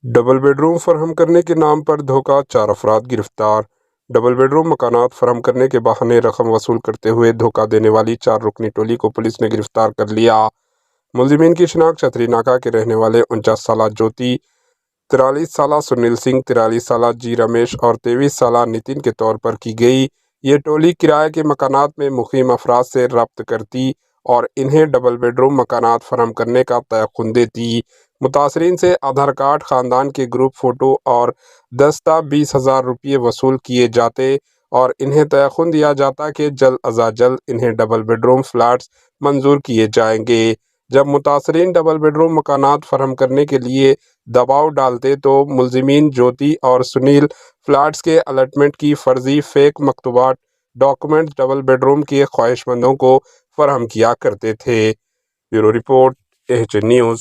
Double bed روم فراہم کرنے کے نام پر دھوکہ، 4 افراد گرفتار۔ ڈبل بیڈ روم مکانات فراہم کرنے کے بہانے رقم وصول کرتے ہوئے دھوکہ دینے والی 4 رکنی ٹولی کو پولیس نے گرفتار کر لیا۔ ملزمین کی شناخت چھتری ناکہ کے رہنے والے 49 سالہ جوتی، 43 سالہ سنیل سنگھ، 43 سالہ جی رمیش اور 23 سالہ نتن کے طور پر کی گئی۔ یہ ٹولی کرائے کے مکانات میں مقیم افراد سے رابطہ کرتی اور انہیں ڈبل بیڈ روم مکانات فراہم کرنے کا تیقن دیتی۔ متاثرین سے آدھار کارڈ، خاندان کے گروپ فوٹو اور دستہ 20,000 روپے وصول کیے جاتے اور انہیں تیقن دیا جاتا کہ جلد از جلد انہیں ڈبل بیڈ روم فلیٹس منظور کیے جائیں گے۔ جب متاثرین ڈبل بیڈ روم مکانات فراہم کرنے کے لیے دباؤ ڈالتے تو ملزمین جوتی اور سنیل فلیٹس کے الاٹمنٹ کی فرضی فیک مکتوبات ڈاکومنٹس ڈبل بیڈ روم کے خواہش مندوں کو فراہم کیا کرتے تھے۔ Bureau report, H news.